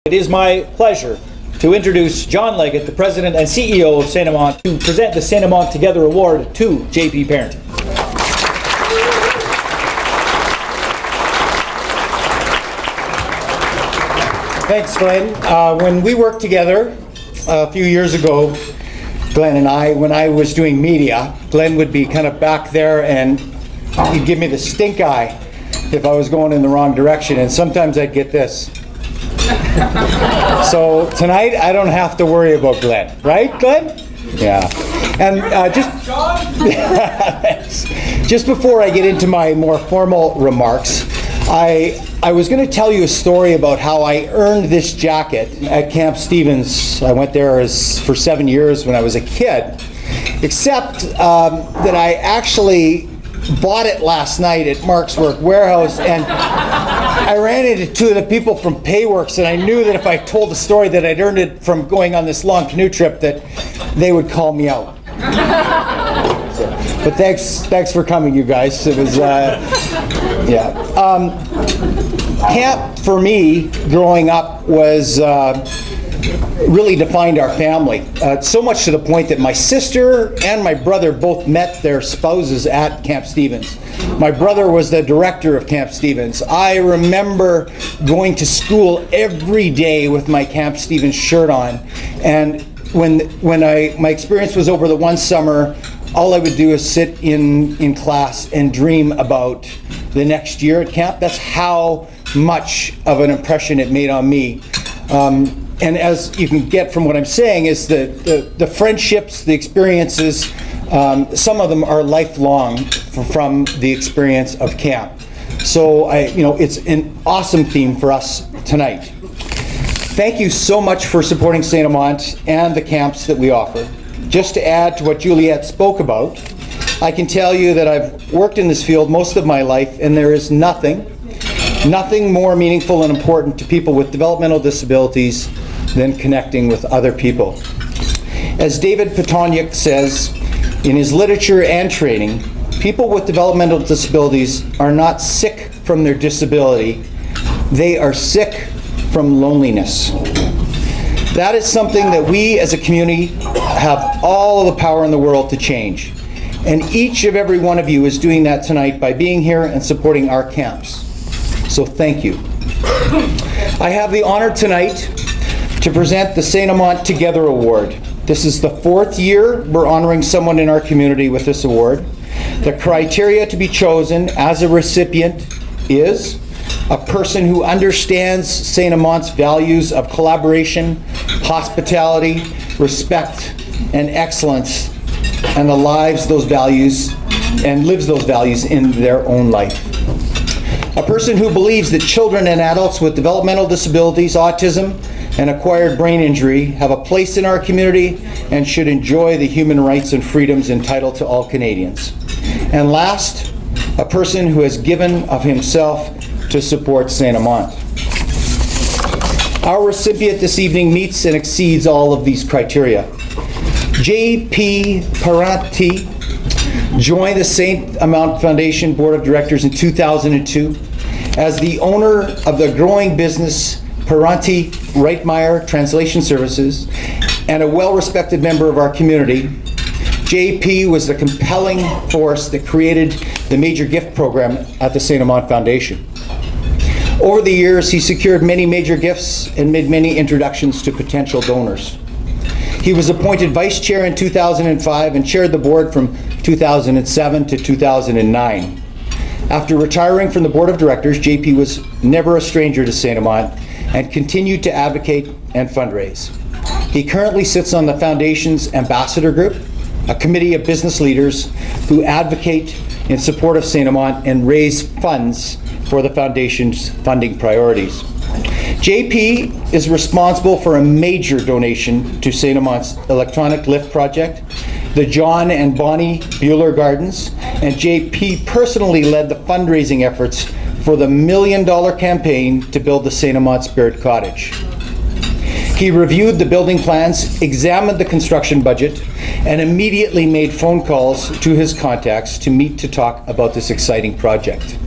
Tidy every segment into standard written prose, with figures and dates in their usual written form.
It is my pleasure to introduce John Leggat, the President and CEO of St.Amant, to present the St.Amant Together Award to JP Parenty. Thanks, Glenn. When we worked together a few years ago, Glenn and I, when I was doing media, Glenn would be kind of back there and he'd give me the stink eye if I was going in the wrong direction, and sometimes I'd get this. So tonight I don't have to worry about Glenn, right, Glenn? Yeah. And just before I get into my more formal remarks, I was going to tell you a story about how I earned this jacket at Camp Stevens. I went there for 7 years when I was a kid, except that I actually bought it last night at Mark's Work Warehouse, and I ran into two of the people from Payworks, and I knew that if I told the story that I'd earned it from going on this long canoe trip, that they would call me out. But thanks for coming, you guys. It was, camp for me growing up was really defined our family. So much to the point that my sister and my brother both met their spouses at Camp Stevens. My brother was the director of Camp Stevens. I remember going to school every day with my Camp Stevens shirt on, and when my experience was over the one summer, all I would do is sit in class and dream about the next year at camp. That's how much of an impression it made on me. And as you can get from what I'm saying, is the friendships, the experiences, some of them are lifelong from the experience of camp. So it's an awesome theme for us tonight. Thank you so much for supporting St.Amant and the camps that we offer. Just to add to what Juliet spoke about, I can tell you that I've worked in this field most of my life, and there is nothing more meaningful and important to people with developmental disabilities than connecting with other people. As David Petoniuk says in his literature and training, people with developmental disabilities are not sick from their disability, they are sick from loneliness. That is something that we as a community have all of the power in the world to change. And each of every one of you is doing that tonight by being here and supporting our camps. So thank you. I have the honor tonight to present the St.Amant Together Award. This is the 4th year we're honoring someone in our community with this award. The criteria to be chosen as a recipient is a person who understands St.Amant's values of collaboration, hospitality, respect, and excellence, and lives those values and lives those values in their own life. A person who believes that children and adults with developmental disabilities, autism, and acquired brain injury have a place in our community and should enjoy the human rights and freedoms entitled to all Canadians. And last, a person who has given of himself to support St.Amant. Our recipient this evening meets and exceeds all of these criteria. JP Parenty joined the St.Amant Foundation Board of Directors in 2002 as the owner of the growing business Parenty Reitmeyer Translation Services and a well-respected member of our community. JP was the compelling force that created the Major Gift Program at the St.Amant Foundation. Over the years, he secured many major gifts and made many introductions to potential donors. He was appointed vice chair in 2005 and chaired the board from 2007 to 2009. After retiring from the board of directors, JP was never a stranger to St.Amant and continued to advocate and fundraise. He currently sits on the Foundation's Ambassador Group, a committee of business leaders who advocate in support of St.Amant and raise funds for the Foundation's funding priorities. JP is responsible for a major donation to St.Amant's electronic lift project, the John and Bonnie Bueller Gardens, and JP personally led the fundraising efforts for the $1 million campaign to build the St.Amant Spirit Cottage. He reviewed the building plans, examined the construction budget, and immediately made phone calls to his contacts to meet to talk about this exciting project.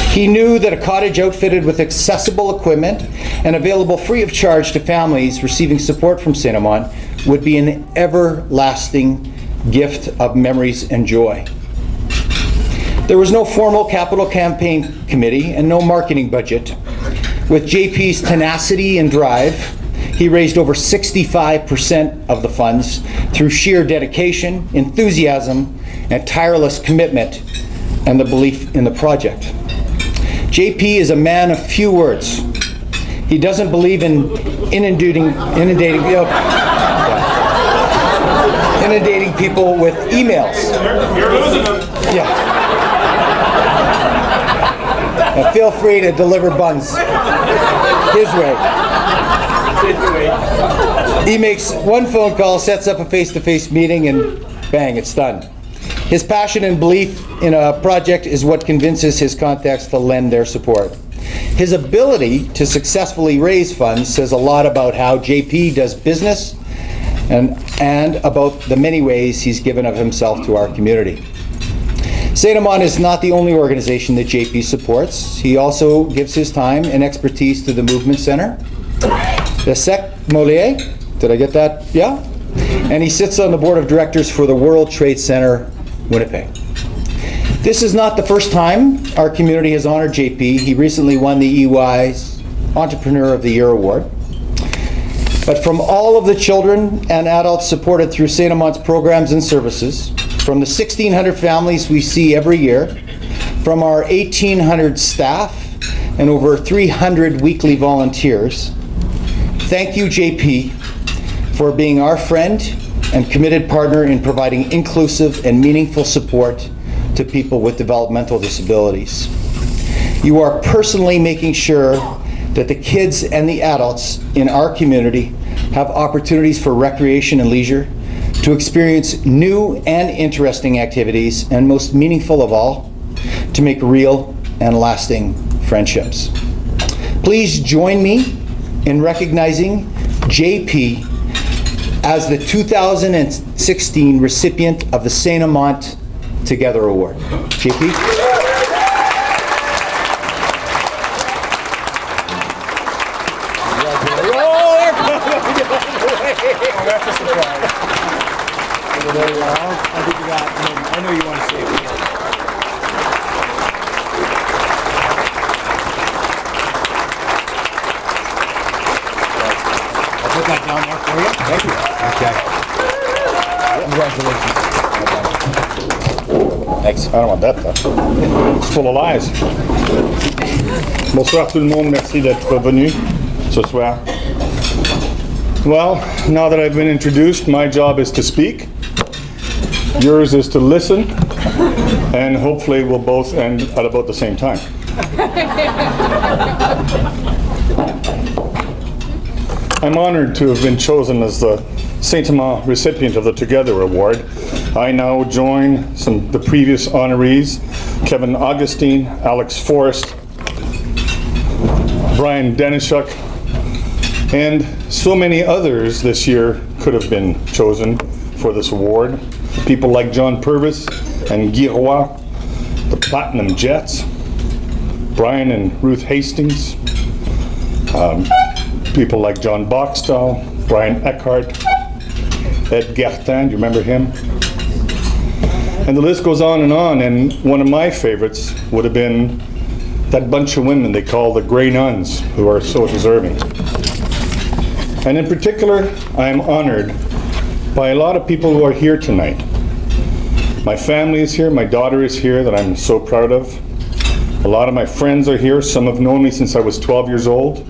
He knew that a cottage outfitted with accessible equipment and available free of charge to families receiving support from St.Amant would be an everlasting gift of memories and joy. There was no formal capital campaign committee and no marketing budget. With JP's tenacity and drive, he raised over 65% of the funds through sheer dedication, enthusiasm, and tireless commitment and the belief in the project. JP is a man of few words. He doesn't believe in inundating people with emails. You're losing them. Yeah. Now feel free to deliver buns his way. He makes one phone call, sets up a face-to-face meeting, and bang, it's done. His passion and belief in a project is what convinces his contacts to lend their support. His ability to successfully raise funds says a lot about how JP does business and about the many ways he's given of himself to our community. St.Amant is not the only organization that JP supports. He also gives his time and expertise to the Movement Center, the Sec Molier, did I get that? Yeah? And he sits on the board of directors for the World Trade Center, Winnipeg. This is not the first time our community has honored JP. He recently won the EY's Entrepreneur of the Year Award. But from all of the children and adults supported through St.Amant's programs and services, from the 1,600 families we see every year, from our 1,800 staff and over 300 weekly volunteers, thank you, JP, for being our friend and committed partner in providing inclusive and meaningful support to people with developmental disabilities. You are personally making sure that the kids and the adults in our community have opportunities for recreation and leisure, to experience new and interesting activities, and most meaningful of all, to make real and lasting friendships. Please join me in recognizing JP as the 2016 recipient of the St.Amant Together Award. JP? I know you want to say it. I'll put that down there for you. Thank you. Okay. Congratulations. Thanks. I don't want that though. It's full of lies. Bonsoir tout le monde, merci d'être venu ce soir. Well, now that I've been introduced, my job is to speak. Yours is to listen, and hopefully we'll both end at about the same time. I'm honored to have been chosen as the St.Amant recipient of the Together Award. I now join the previous honorees, Kevin Augustine, Alex Forrest, Brian Denishuk, and so many others this year could have been chosen for this award. People like John Purvis and Guy Roy, the Platinum Jets, Brian and Ruth Hastings, people like John Boxtall, Brian Eckhart, Ed Gertin, do you remember him? And the list goes on, and one of my favorites would have been that bunch of women they call the Grey Nuns, who are so deserving. And in particular, I am honored by a lot of people who are here tonight. My family is here, my daughter is here that I'm so proud of. A lot of my friends are here. Some have known me since I was 12 years old.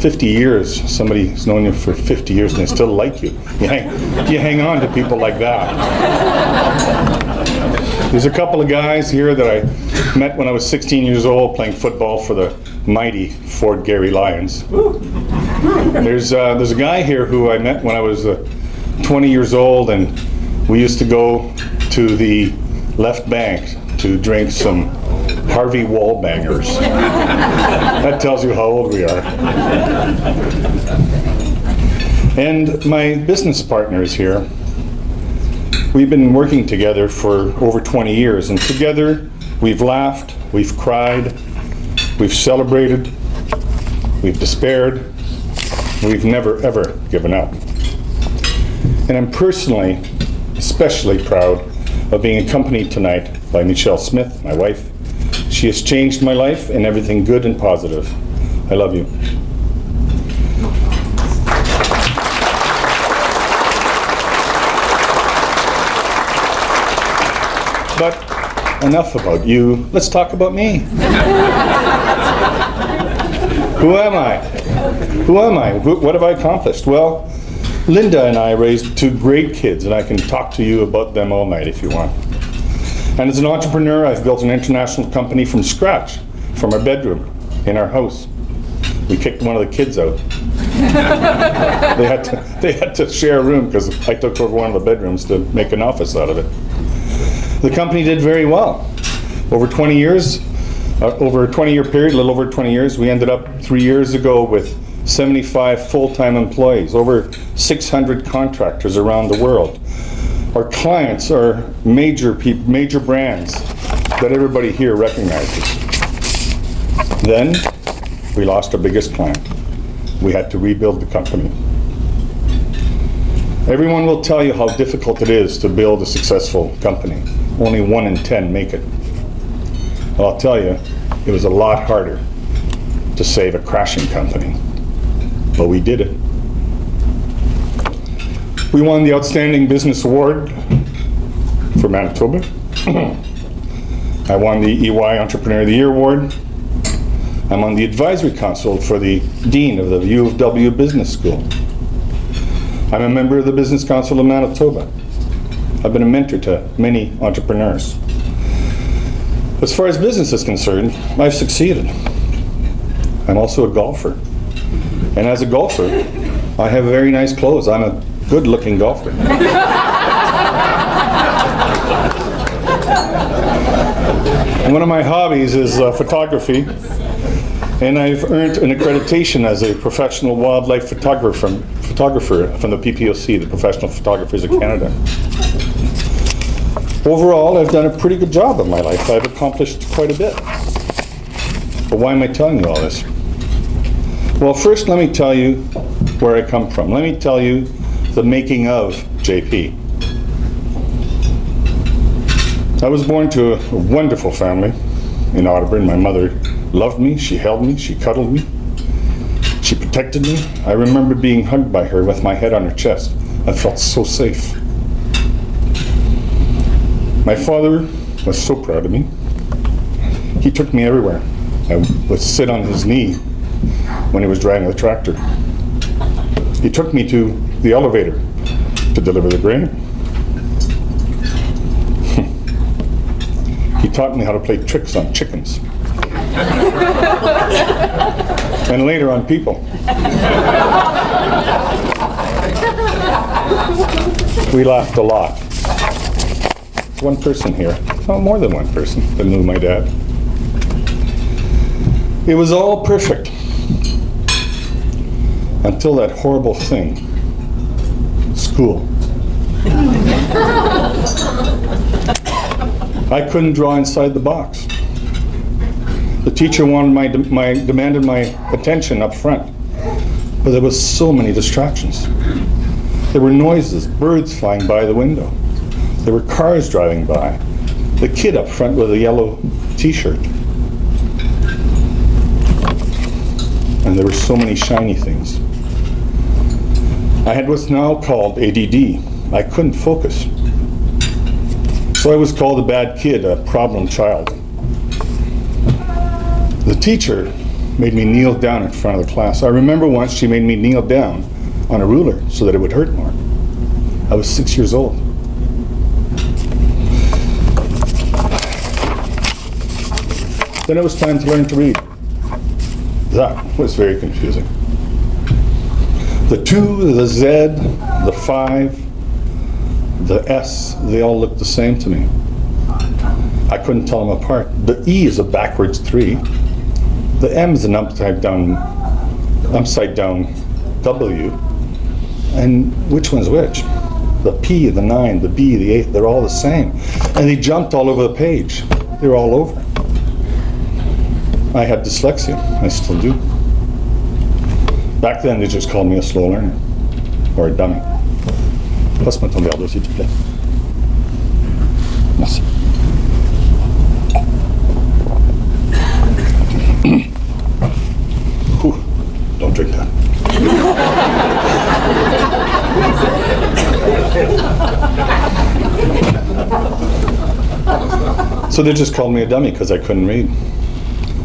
50 years, somebody's known you for 50 years and they still like you. You hang on to people like that. There's a couple of guys here that I met when I was 16 years old playing football for the mighty Fort Garry Lions. There's a guy here who I met when I was 20 years old, and we used to go to the left bank to drink some Harvey Wallbangers. That tells you how old we are. And my business partners here, we've been working together for over 20 years, and together We've laughed, we've cried, we've celebrated, we've despaired, we've never ever given up. And I'm personally especially proud of being accompanied tonight by Michelle Smith, my wife. She has changed my life in everything good and positive. I love you. But enough about you. Let's talk about me. Who am I? Who am I? What have I accomplished? Well, Linda and I raised 2 great kids, and I can talk to you about them all night if you want. And as an entrepreneur, I've built an international company from scratch, from our bedroom, in our house. We kicked one of the kids out. They had to share a room because I took over one of the bedrooms to make an office out of it. The company did very well. Over 20 years, over a 20-year period, a little over 20 years, we ended up 3 years ago with 75 full-time employees, over 600 contractors around the world. Our clients are major brands that everybody here recognizes. Then we lost our biggest client. We had to rebuild the company. Everyone will tell you how difficult it is to build a successful company. Only 1 in 10 make it. Well, I'll tell you, it was a lot harder to save a crashing company. But we did it. We won the Outstanding Business Award for Manitoba. I won the EY Entrepreneur of the Year Award. I'm on the Advisory Council for the Dean of the U of W Business School. I'm a member of the Business Council of Manitoba. I've been a mentor to many entrepreneurs. As far as business is concerned, I've succeeded. I'm also a golfer. And as a golfer, I have very nice clothes. I'm a good-looking golfer. One of my hobbies is photography, and I've earned an accreditation as a professional wildlife photographer from the PPOC, the Professional Photographers of Canada. Overall, I've done a pretty good job of my life. I've accomplished quite a bit. But why am I telling you all this? Well, first let me tell you where I come from. Let me tell you the making of JP. I was born to a wonderful family in Audubon. My mother loved me, she held me, she cuddled me, she protected me. I remember being hugged by her with my head on her chest. I felt so safe. My father was so proud of me. He took me everywhere. I would sit on his knee when he was driving the tractor. He took me to the elevator to deliver the grain. He taught me how to play tricks on chickens. And later on people. We laughed a lot. One person here, well, more than one person that knew my dad. It was all perfect. Until that horrible thing, school. I couldn't draw inside the box. The teacher demanded my attention up front, but there was so many distractions. There were noises, birds flying by the window. There were cars driving by. The kid up front with a yellow t-shirt. And there were so many shiny things. I had what's now called ADD. I couldn't focus. So I was called a bad kid, a problem child. The teacher made me kneel down in front of the class. I remember once she made me kneel down on a ruler so that it would hurt more. I was 6 years old. Then it was time to learn to read. That was very confusing. The 2, the Z, the 5, the S, they all looked the same to me. I couldn't tell them apart. The E is a backwards 3. The M is an upside down W. And which one's which? The P, the 9, the B, the 8, they're all the same. And they jumped all over the page. They're all over. I had dyslexia. I still do. Back then, they just called me a slow learner or a dummy. Passe-moi ton verre d'eau, s'il te plaît. Merci. Whew, don't drink that. So they just called me a dummy because I couldn't read.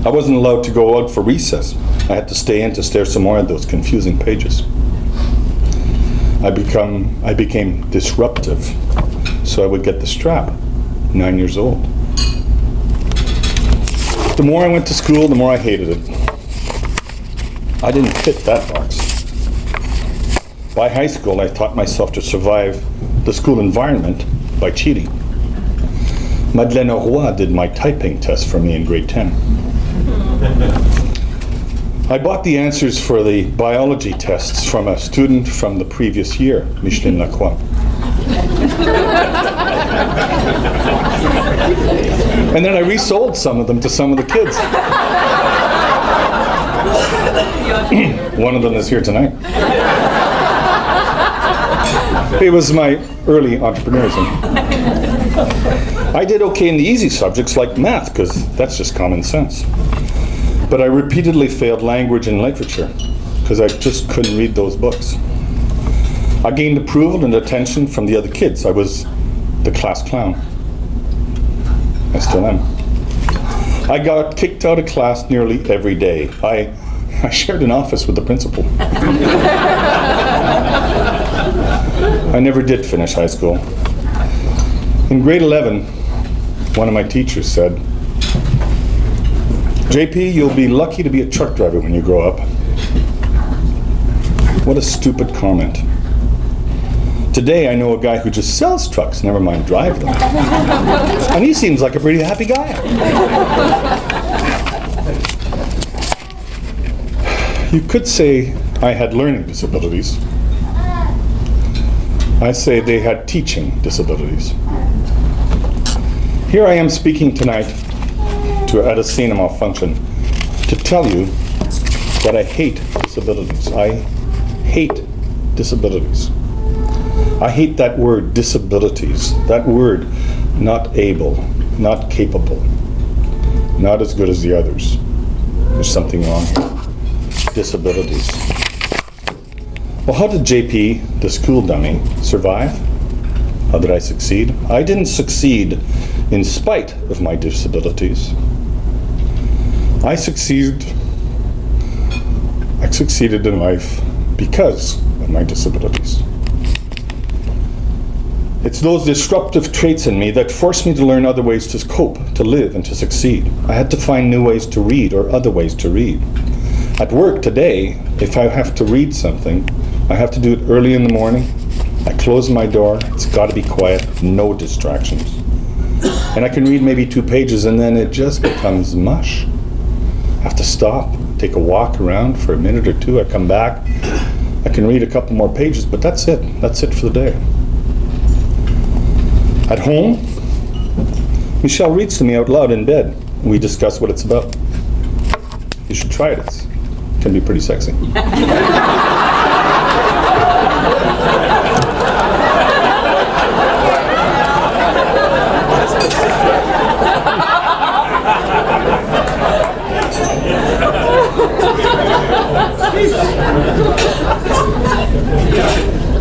I wasn't allowed to go out for recess. I had to stay in to stare some more at those confusing pages. I became disruptive, so I would get the strap, 9 years old. The more I went to school, the more I hated it. I didn't fit that box. By high school, I taught myself to survive the school environment by cheating. Madeleine Roy did my typing test for me in grade 10. I bought the answers for the biology tests from a student from the previous year, Micheline Lacroix. And then I resold some of them to some of the kids. One of them is here tonight. It was my early entrepreneurism. I did okay in the easy subjects like math, because that's just common sense. But I repeatedly failed language and literature, because I just couldn't read those books. I gained approval and attention from the other kids. I was the class clown. I still am. I got kicked out of class nearly every day. I shared an office with the principal. I never did finish high school. In grade 11, one of my teachers said, JP, you'll be lucky to be a truck driver when you grow up. What a stupid comment. Today I know a guy who just sells trucks, never mind drive them. And he seems like a pretty happy guy. You could say I had learning disabilities. I say they had teaching disabilities. Here I am speaking tonight at a St.Amant function to tell you that I hate disabilities. I hate disabilities. I hate that word, disabilities. That word, not able, not capable, not as good as the others. There's something wrong here. Disabilities. Well, how did JP, the school dummy, survive? How did I succeed? I didn't succeed in spite of my disabilities. I succeeded in life because of my disabilities. It's those disruptive traits in me that forced me to learn other ways to cope, to live, and to succeed. I had to find new ways to read or other ways to read. At work today, if I have to read something, I have to do it early in the morning. I close my door. It's got to be quiet, no distractions. And I can read maybe 2 pages and then it just becomes mush. I have to stop, take a walk around for a minute or two. I come back. I can read a couple more pages, but that's it. That's it for the day. At home, Michelle reads to me out loud in bed. We discuss what it's about. You should try it. It can be pretty sexy.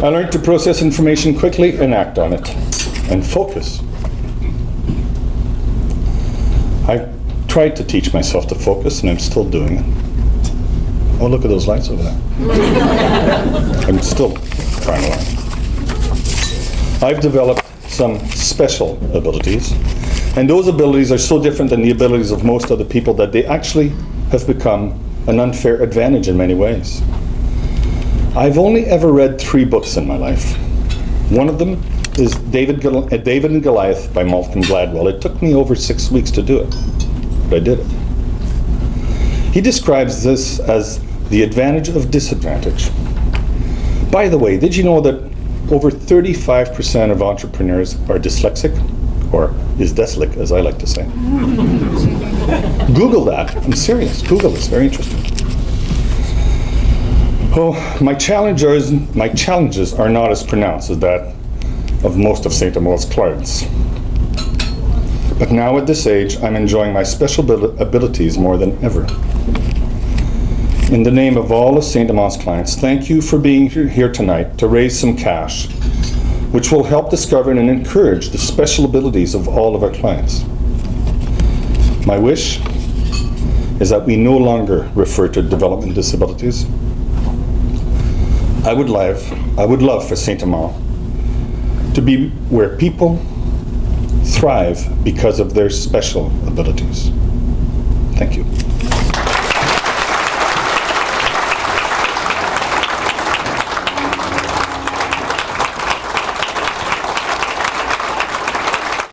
I learned to process information quickly and act on it, and focus. I tried to teach myself to focus, and I'm still doing it. Oh, look at those lights over there. I'm still trying to learn. I've developed some special abilities, and those abilities are so different than the abilities of most other people that they actually have become an unfair advantage in many ways. I've only ever read 3 books in my life. One of them is David and Goliath by Malcolm Gladwell. It took me over 6 weeks to do it, but I did it. He describes this as the advantage of disadvantage. By the way, did you know that over 35% of entrepreneurs are dyslexic or is deslick, as I like to say. Google that. I'm serious. Google this. Very interesting. Oh, my challenges are not as pronounced as that of most of St.Amant's clients. But now at this age, I'm enjoying my special abilities more than ever. In the name of all of St.Amant's clients, thank you for being here tonight to raise some cash, which will help discover and encourage the special abilities of all of our clients. My wish is that we no longer refer to development disabilities. I would love for St.Amant to be where people thrive because of their special abilities. Thank you.